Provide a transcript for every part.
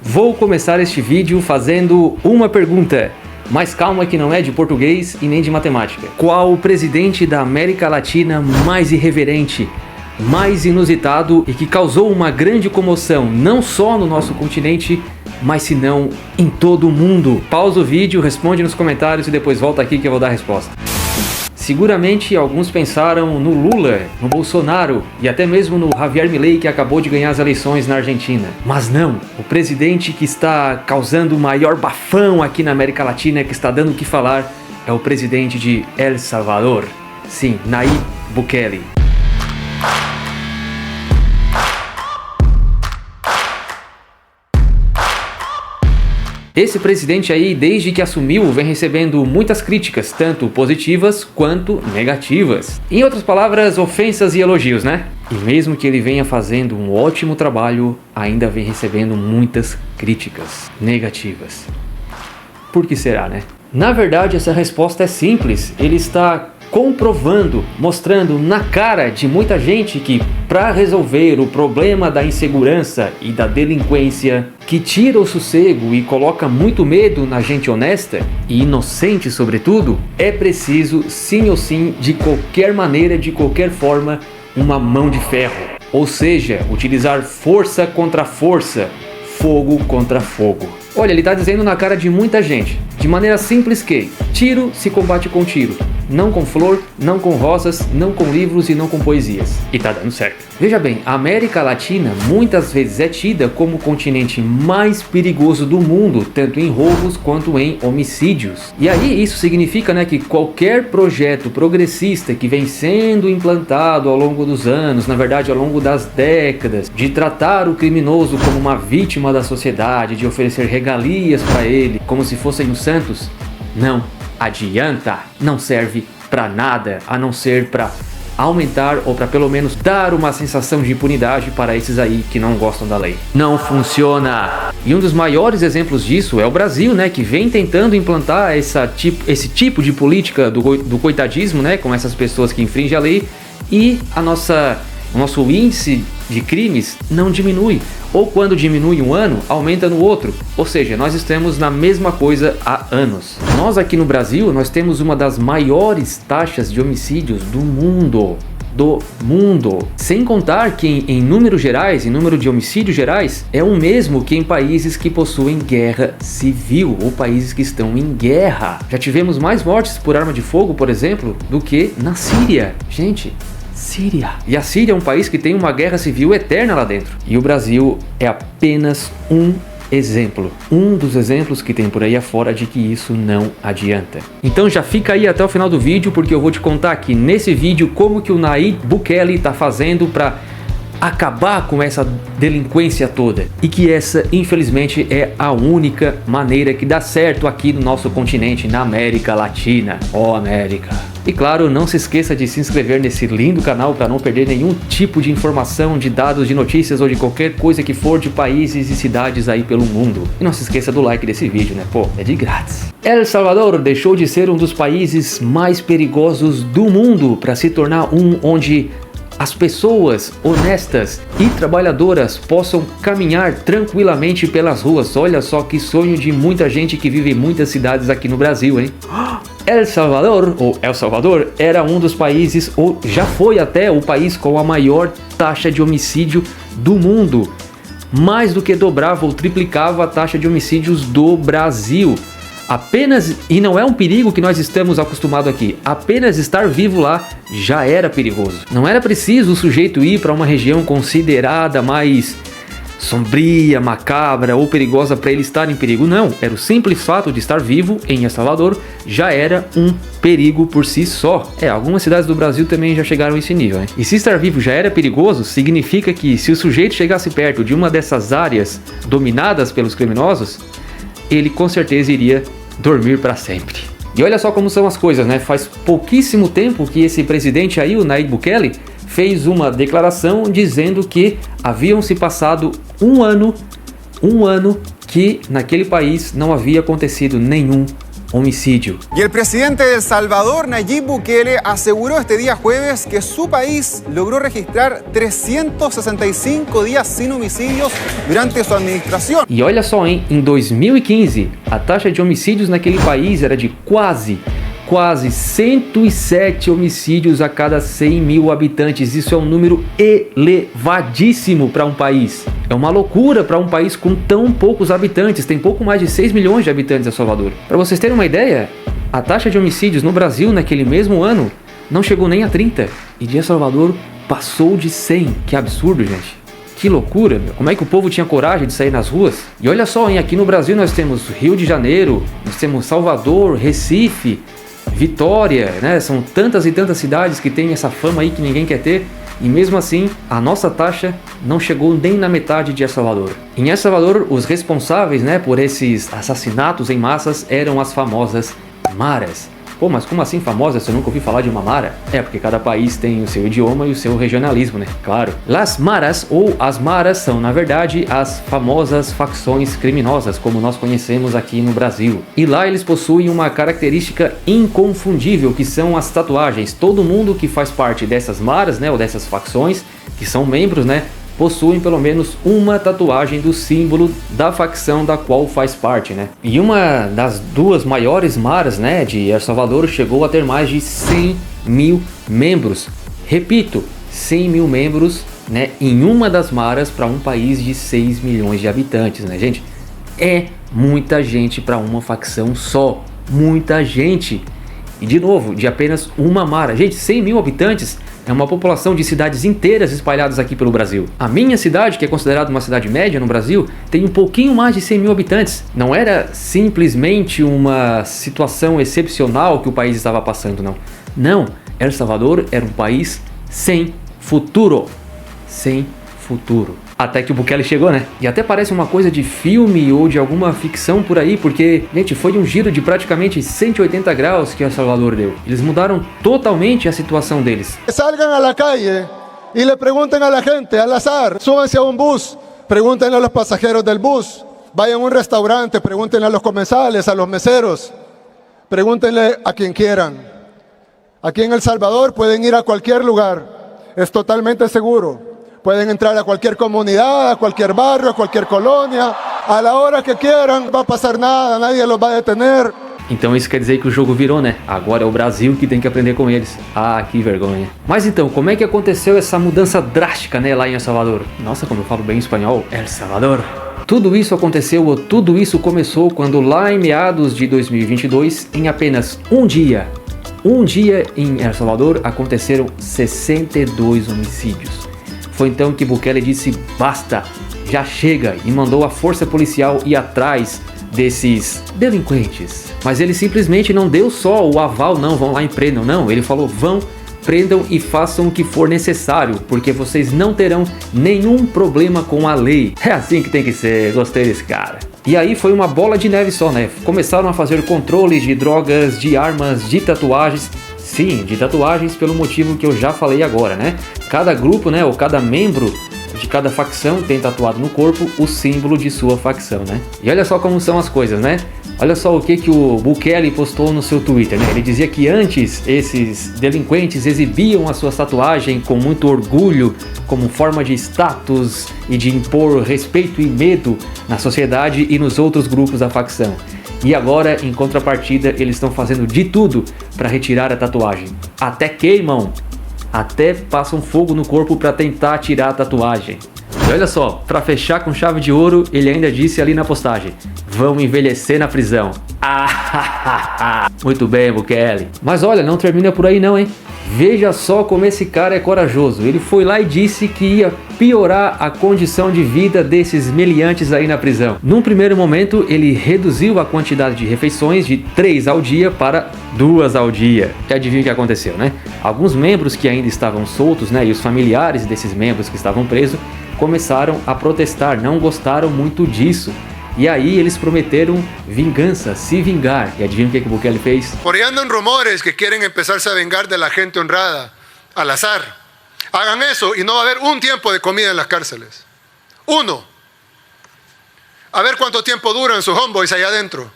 Vou começar este vídeo fazendo uma pergunta, mas calma que não é de português e nem de matemática. Qual o presidente da América Latina mais irreverente, mais inusitado e que causou uma grande comoção não só no nosso continente, mas se não em todo o mundo? Pausa o vídeo, responde nos comentários e depois volta aqui que eu vou dar a resposta. Seguramente alguns pensaram no Lula, no Bolsonaro e até mesmo no Javier Milei, que acabou de ganhar as eleições na Argentina. Mas não, o presidente que está causando o maior bafão aqui na América Latina, que está dando o que falar, é o presidente de El Salvador. Sim, Nayib Bukele. Esse presidente aí, desde que assumiu, vem recebendo muitas críticas, tanto positivas quanto negativas. Em outras palavras, ofensas e elogios, né? E mesmo que ele venha fazendo um ótimo trabalho, ainda vem recebendo muitas críticas negativas. Por que será, né? Na verdade, essa resposta é simples. Ele está comprovando, mostrando na cara de muita gente que para resolver o problema da insegurança e da delinquência, que tira o sossego e coloca muito medo na gente honesta e inocente sobretudo, é preciso sim ou sim, de qualquer maneira, de qualquer forma, uma mão de ferro. Ou seja, utilizar força contra força, fogo contra fogo. Olha, ele está dizendo na cara de muita gente, de maneira simples, que tiro se combate com tiro, não com flor, não com rosas, não com livros e não com poesias. E tá dando certo. Veja bem, a América Latina muitas vezes é tida como o continente mais perigoso do mundo, tanto em roubos quanto em homicídios. E aí isso significa, né, que qualquer projeto progressista que vem sendo implantado ao longo dos anos, na verdade ao longo das décadas, de tratar o criminoso como uma vítima da sociedade, de oferecer regalias para ele, como se fossem os santos, não adianta, não serve para nada, a não ser para aumentar ou para pelo menos dar uma sensação de impunidade para esses aí que não gostam da lei. Não funciona! E um dos maiores exemplos disso é o Brasil, né, que vem tentando implantar esse tipo de política do coitadismo, né, com essas pessoas que infringem a lei, e o nosso índice de crimes não diminui, ou quando diminui um ano, aumenta no outro, ou seja, nós estamos na mesma coisa há anos. Nós aqui no Brasil, nós temos uma das maiores taxas de homicídios do mundo, sem contar que em números gerais, em número de homicídios gerais, é o mesmo que em países que possuem guerra civil, ou países que estão em guerra. Já tivemos mais mortes por arma de fogo, por exemplo, do que na Síria. Gente, Síria. E a Síria é um país que tem uma guerra civil eterna lá dentro. E o Brasil é apenas um exemplo. Um dos exemplos que tem por aí afora de que isso não adianta. Então já fica aí até o final do vídeo, porque eu vou te contar aqui nesse vídeo como que o Nayib Bukele está fazendo para acabar com essa delinquência toda, e que essa infelizmente é a única maneira que dá certo aqui no nosso continente, na América Latina. Ó América! E claro, não se esqueça de se inscrever nesse lindo canal para não perder nenhum tipo de informação, de dados, de notícias ou de qualquer coisa que for de países e cidades aí pelo mundo. E não se esqueça do like desse vídeo, né? Pô, é de grátis. El Salvador deixou de ser um dos países mais perigosos do mundo para se tornar um onde as pessoas honestas e trabalhadoras possam caminhar tranquilamente pelas ruas. Olha só que sonho de muita gente que vive em muitas cidades aqui no Brasil, hein? El Salvador era um dos países, ou já foi até o país com a maior taxa de homicídio do mundo. Mais do que dobrava ou triplicava a taxa de homicídios do Brasil. E não é um perigo que nós estamos acostumados aqui, apenas estar vivo lá já era perigoso. Não era preciso o sujeito ir para uma região considerada mais sombria, macabra ou perigosa para ele estar em perigo, não. Era o simples fato de estar vivo em El Salvador já era um perigo por si só. Algumas cidades do Brasil também já chegaram a esse nível, né? E se estar vivo já era perigoso, significa que se o sujeito chegasse perto de uma dessas áreas dominadas pelos criminosos, ele com certeza iria dormir para sempre. E olha só como são as coisas, né? Faz pouquíssimo tempo que esse presidente aí, o Nayib Bukele, fez uma declaração dizendo que haviam se passado um ano que naquele país não havia acontecido nenhum homicídio. Y el presidente de El Salvador, Nayib Bukele, aseguró este día jueves que su país logró registrar 365 días sin homicidios durante su administración. E olha só, hein? Em 2015, a taxa de homicídios naquele país era de quase 107 homicídios a cada 100 mil habitantes. Isso é um número elevadíssimo para um país. É uma loucura para um país com tão poucos habitantes. Tem pouco mais de 6 milhões de habitantes em El Salvador. Para vocês terem uma ideia, a taxa de homicídios no Brasil naquele mesmo ano não chegou nem a 30. E de El Salvador passou de 100. Que absurdo, gente. Que loucura, meu. Como é que o povo tinha coragem de sair nas ruas? E olha só, hein? Aqui no Brasil nós temos Rio de Janeiro, nós temos Salvador, Recife, Vitória, né? São tantas e tantas cidades que tem essa fama aí que ninguém quer ter. E mesmo assim, a nossa taxa não chegou nem na metade de El Salvador. Em El Salvador, os responsáveis, né, por esses assassinatos em massas eram as famosas maras. Pô, mas como assim famosas? Eu nunca ouvi falar de uma mara? É, porque cada país tem o seu idioma e o seu regionalismo, né? Claro. Las maras, ou as maras, são, na verdade, as famosas facções criminosas, como nós conhecemos aqui no Brasil. E lá eles possuem uma característica inconfundível, que são as tatuagens. Todo mundo que faz parte dessas maras, né, ou dessas facções, que são membros, né, possuem pelo menos uma tatuagem do símbolo da facção da qual faz parte, né? E uma das duas maiores maras, né, de El Salvador chegou a ter mais de 100 mil membros. Repito, 100 mil membros, né, em uma das maras para um país de 6 milhões de habitantes, né, gente? É muita gente para uma facção só, muita gente. E de novo, de apenas uma mara. Gente, 100 mil habitantes é uma população de cidades inteiras espalhadas aqui pelo Brasil. A minha cidade, que é considerada uma cidade média no Brasil, tem um pouquinho mais de 100 mil habitantes. Não era simplesmente uma situação excepcional que o país estava passando, não. Não, El Salvador era um país sem futuro. Sem futuro. Até que o Bukele chegou, né? E até parece uma coisa de filme ou de alguma ficção por aí, porque, gente, foi um giro de praticamente 180 graus que El Salvador deu. Eles mudaram totalmente a situação deles. Salgan a la calle y le pregunten a la gente al azar, súbanse a un bus, pregúntenle a los pasajeros del bus, vayan a un restaurante, pregúntenle a los comensales, a los meseros, pregúntenle a quien quieran. Aquí en El Salvador pueden ir a cualquier lugar, es totalmente seguro. Pueden entrar a cualquier comunidad, a cualquier barrio, a cualquier colonia, a la hora que quieran, no va a pasar nada, nadie los va a detener. Então isso quer dizer que o jogo virou, né? Agora é o Brasil que tem que aprender com eles. Ah, que vergonha. Mas então, como é que aconteceu essa mudança drástica, né, lá em El Salvador? Nossa, como eu falo bem espanhol, El Salvador. Tudo isso aconteceu, ou tudo isso começou quando lá em meados de 2022, em apenas um dia em El Salvador, aconteceram 62 homicídios. Foi então que Bukele disse basta, já chega, e mandou a força policial ir atrás desses delinquentes. Mas ele simplesmente não deu só o aval, não, vão lá e prendam, não. Ele falou, vão, prendam e façam o que for necessário, porque vocês não terão nenhum problema com a lei. É assim que tem que ser, gostei desse cara. E aí foi uma bola de neve só, né? Começaram a fazer controles de drogas, de armas, de tatuagens. Sim, de tatuagens pelo motivo que eu já falei agora, né? Cada grupo, né, ou cada membro de cada facção tem tatuado no corpo o símbolo de sua facção, né? E olha só como são as coisas, né? Olha só o que o Bukele postou no seu Twitter, né? Ele dizia que antes esses delinquentes exibiam a sua tatuagem com muito orgulho, como forma de status e de impor respeito e medo na sociedade e nos outros grupos da facção. E agora, em contrapartida, eles estão fazendo de tudo para retirar a tatuagem. Até queimam, até passam fogo no corpo para tentar tirar a tatuagem. E olha só, para fechar com chave de ouro, ele ainda disse ali na postagem: vão envelhecer na prisão. Muito bem, Bukele. Mas olha, não termina por aí não, hein? Veja só como esse cara é corajoso. Ele foi lá e disse que ia piorar a condição de vida desses meliantes aí na prisão. Num primeiro momento, ele reduziu a quantidade de refeições de 3 ao dia para 2 ao dia. E adivinha o que aconteceu, né? Alguns membros que ainda estavam soltos, né, e os familiares desses membros que estavam presos, começaram a protestar, não gostaram muito disso. E aí eles prometeram vingança, se vingar. E adivinha o que o Bukele fez? Por ahí andan rumores que quieren empezarse a vengar de la gente honrada, al azar. Hagan eso y no va a haber un tiempo de comida en las cárceles. 1. A ver cuánto tiempo duran sus homeboys allá adentro.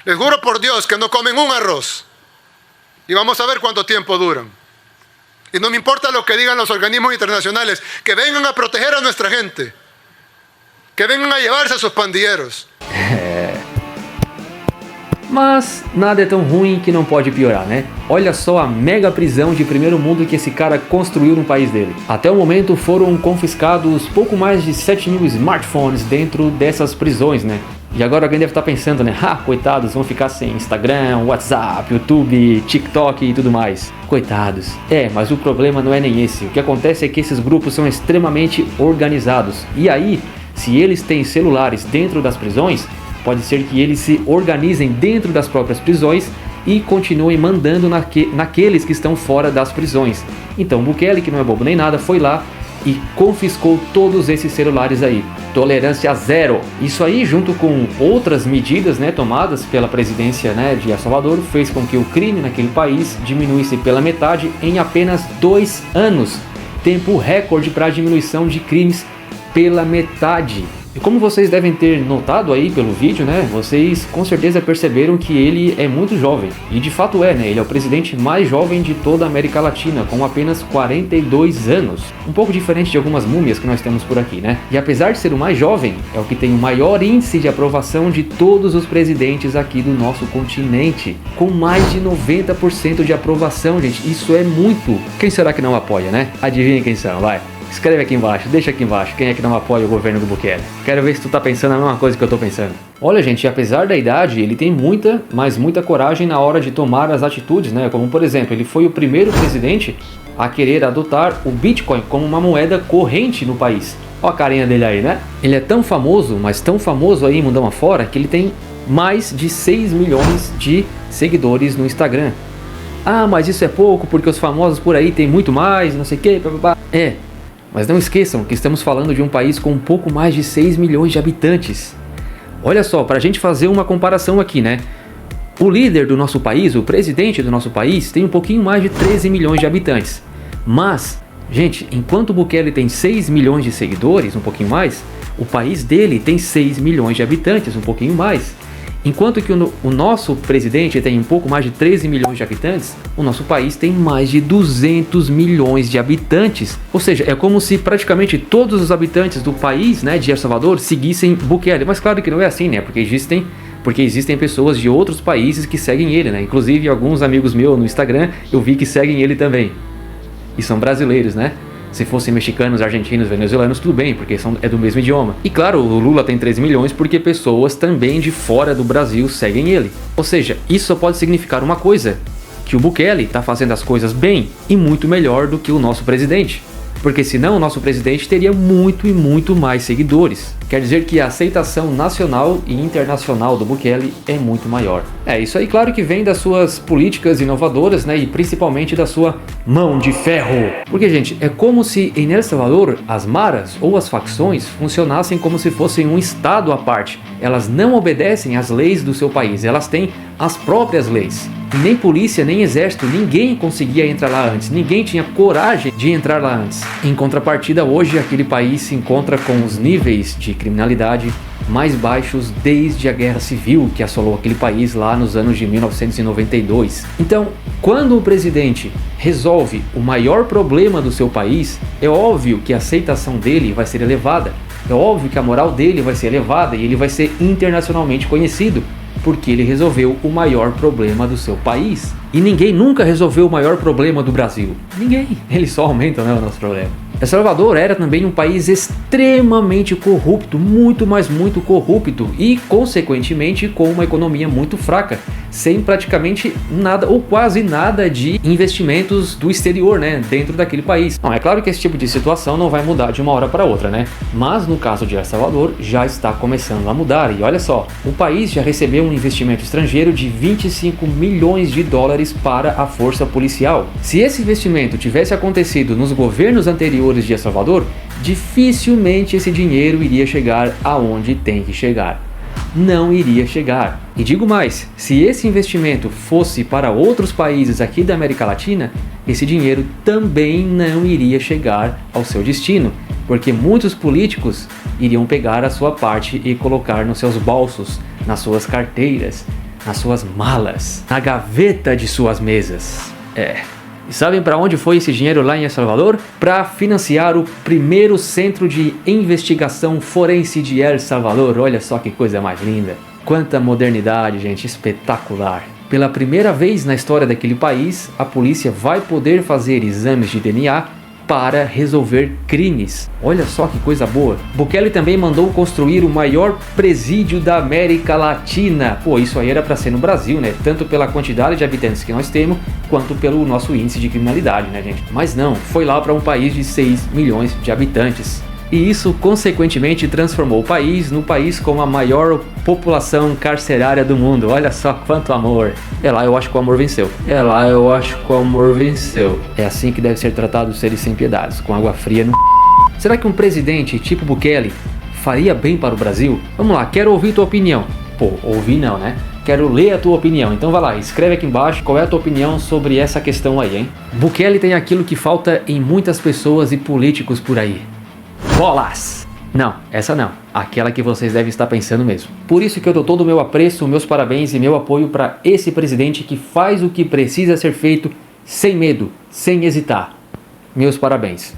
Les juro por Dios que no comen un arroz. Y vamos a ver cuánto tiempo duran. Y no me importa lo que digan los organismos internacionales, que vengan a proteger a nuestra gente, que vengan a llevarse a sus pandilleros. Mas nada é tão ruim que não pode piorar, né? Olha só a mega prisão de primeiro mundo que esse cara construiu no país dele. Até o momento foram confiscados pouco mais de 7 mil smartphones dentro dessas prisões, né? E agora alguém deve estar pensando, né? Coitados, vão ficar sem Instagram, WhatsApp, YouTube, TikTok e tudo mais. Coitados. Mas o problema não é nem esse. O que acontece é que esses grupos são extremamente organizados. E aí, se eles têm celulares dentro das prisões, pode ser que eles se organizem dentro das próprias prisões e continuem mandando naqueles que estão fora das prisões. Então Bukele, que não é bobo nem nada, foi lá e confiscou todos esses celulares aí. Tolerância zero. Isso aí, junto com outras medidas, né, tomadas pela presidência, né, de El Salvador, fez com que o crime naquele país diminuísse pela metade em apenas 2 anos. Tempo recorde para a diminuição de crimes pela metade. E como vocês devem ter notado aí pelo vídeo, né, vocês com certeza perceberam que ele é muito jovem. E de fato é, né, ele é o presidente mais jovem de toda a América Latina, com apenas 42 anos. Um pouco diferente de algumas múmias que nós temos por aqui, né? E apesar de ser o mais jovem, é o que tem o maior índice de aprovação de todos os presidentes aqui do nosso continente. Com mais de 90% de aprovação, gente. Isso é muito. Quem será que não apoia, né? Adivinha quem são, vai. Escreve aqui embaixo, deixa aqui embaixo quem é que não apoia o governo do Bukele. Quero ver se tu tá pensando a mesma coisa que eu tô pensando. Olha, gente, apesar da idade, ele tem muita, mas muita coragem na hora de tomar as atitudes, né? Como, por exemplo, ele foi o primeiro presidente a querer adotar o Bitcoin como uma moeda corrente no país. Olha a carinha dele aí, né? Ele é tão famoso, mas tão famoso aí mundão afora, que ele tem mais de 6 milhões de seguidores no Instagram. Mas isso é pouco, porque os famosos por aí tem muito mais, não sei o que, blá. Mas não esqueçam que estamos falando de um país com um pouco mais de 6 milhões de habitantes. Olha só, para a gente fazer uma comparação aqui, né? O líder do nosso país, o presidente do nosso país, tem um pouquinho mais de 13 milhões de habitantes. Mas, gente, enquanto o Bukele tem 6 milhões de seguidores, um pouquinho mais, o país dele tem 6 milhões de habitantes, um pouquinho mais. Enquanto que o nosso presidente tem um pouco mais de 13 milhões de habitantes, o nosso país tem mais de 200 milhões de habitantes. Ou seja, é como se praticamente todos os habitantes do país, né, de El Salvador seguissem Bukele. Mas claro que não é assim, né? Porque existem pessoas de outros países que seguem ele, né? Inclusive alguns amigos meus no Instagram, eu vi que seguem ele também. E são brasileiros, né? Se fossem mexicanos, argentinos, venezuelanos, tudo bem, porque é do mesmo idioma. E claro, o Lula tem 13 milhões porque pessoas também de fora do Brasil seguem ele. Ou seja, isso só pode significar uma coisa, que o Bukele está fazendo as coisas bem e muito melhor do que o nosso presidente. Porque senão o nosso presidente teria muito e muito mais seguidores. Quer dizer que a aceitação nacional e internacional do Bukele é muito maior. Isso aí claro que vem das suas políticas inovadoras, né, e principalmente da sua mão de ferro. Porque, gente, é como se em El Salvador as maras ou as facções funcionassem como se fossem um estado à parte. Elas não obedecem às leis do seu país, elas têm as próprias leis. Nem polícia, nem exército, ninguém conseguia entrar lá antes, ninguém tinha coragem de entrar lá antes. Em contrapartida, hoje aquele país se encontra com os níveis de criminalidade mais baixos desde a Guerra Civil que assolou aquele país lá nos anos de 1992. Então, quando o presidente resolve o maior problema do seu país, é óbvio que a aceitação dele vai ser elevada, é óbvio que a moral dele vai ser elevada e ele vai ser internacionalmente conhecido, porque ele resolveu o maior problema do seu país. E ninguém nunca resolveu o maior problema do Brasil. Ninguém. Eles só aumentam, né, o nosso problema. El Salvador era também um país extremamente corrupto, muito, mas muito corrupto e, consequentemente, com uma economia muito fraca, sem praticamente nada ou quase nada de investimentos do exterior, né, dentro daquele país. Não, é claro que esse tipo de situação não vai mudar de uma hora para outra, né? Mas no caso de El Salvador já está começando a mudar. E olha só, o país já recebeu um investimento estrangeiro de 25 milhões de dólares para a força policial. Se esse investimento tivesse acontecido nos governos anteriores de El Salvador, dificilmente esse dinheiro iria chegar aonde tem que chegar. Não iria chegar. E digo mais, se esse investimento fosse para outros países aqui da América Latina, esse dinheiro também não iria chegar ao seu destino, porque muitos políticos iriam pegar a sua parte e colocar nos seus bolsos, nas suas carteiras. nas suas malas, na gaveta de suas mesas. E sabem para onde foi esse dinheiro lá em El Salvador? Para financiar o primeiro centro de investigação forense de El Salvador. Olha só que coisa mais linda. Quanta modernidade, gente, espetacular. Pela primeira vez na história daquele país, a polícia vai poder fazer exames de DNA para resolver crimes. Olha só que coisa boa. Bukele também mandou construir o maior presídio da América Latina. Pô, isso aí era para ser no Brasil, né? Tanto pela quantidade de habitantes que nós temos, quanto pelo nosso índice de criminalidade, né, gente? Mas não, foi lá para um país de 6 milhões de habitantes. E isso, consequentemente, transformou o país no país com a maior população carcerária do mundo. Olha só quanto amor. É lá, eu acho que o amor venceu. É lá, eu acho que o amor venceu. É assim que deve ser tratado os seres sem piedades, com água fria no... Será que um presidente tipo Bukele faria bem para o Brasil? Vamos lá, quero ouvir tua opinião. Pô, ouvir não, né? Quero ler a tua opinião. Então vai lá, escreve aqui embaixo qual é a tua opinião sobre essa questão aí, hein? Bukele tem aquilo que falta em muitas pessoas e políticos por aí. Bolas! Não, essa não. Aquela que vocês devem estar pensando mesmo. Por isso que eu dou todo o meu apreço, meus parabéns e meu apoio para esse presidente que faz o que precisa ser feito sem medo, sem hesitar. Meus parabéns.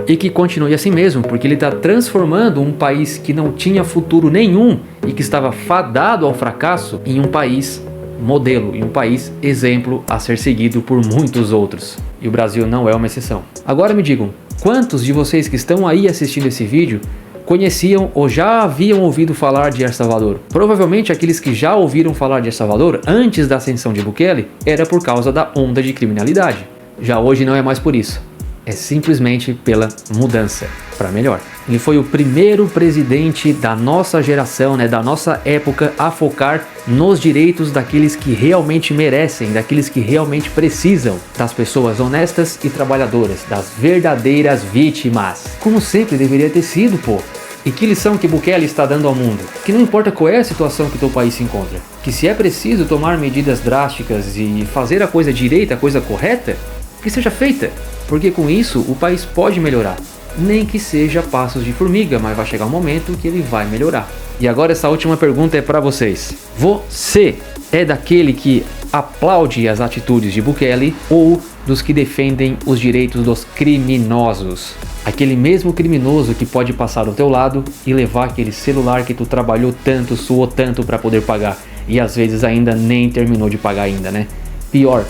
E que continue assim mesmo, porque ele está transformando um país que não tinha futuro nenhum e que estava fadado ao fracasso em um país modelo, em um país exemplo a ser seguido por muitos outros. E o Brasil não é uma exceção. Agora me digam, quantos de vocês que estão aí assistindo esse vídeo conheciam ou já haviam ouvido falar de El Salvador? Provavelmente aqueles que já ouviram falar de El Salvador antes da ascensão de Bukele era por causa da onda de criminalidade. Já hoje não é mais por isso. É simplesmente pela mudança para melhor. Ele foi o primeiro presidente da nossa geração, né, da nossa época, a focar nos direitos daqueles que realmente merecem, daqueles que realmente precisam, das pessoas honestas e trabalhadoras, das verdadeiras vítimas. Como sempre deveria ter sido, pô. E que lição que Bukele está dando ao mundo? Que não importa qual é a situação que o teu país se encontra, que se é preciso tomar medidas drásticas e fazer a coisa direita, a coisa correta, que seja feita, porque com isso o país pode melhorar. Nem que seja passos de formiga, mas vai chegar um momento que ele vai melhorar. E agora essa última pergunta é para vocês. Você é daquele que aplaude as atitudes de Bukele ou dos que defendem os direitos dos criminosos? Aquele mesmo criminoso que pode passar do teu lado e levar aquele celular que tu trabalhou tanto, suou tanto para poder pagar e às vezes ainda nem terminou de pagar ainda, né? Pior,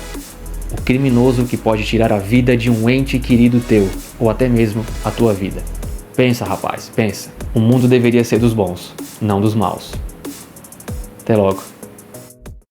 o criminoso que pode tirar a vida de um ente querido teu, ou até mesmo a tua vida. Pensa, rapaz, pensa. O mundo deveria ser dos bons, não dos maus. Até logo.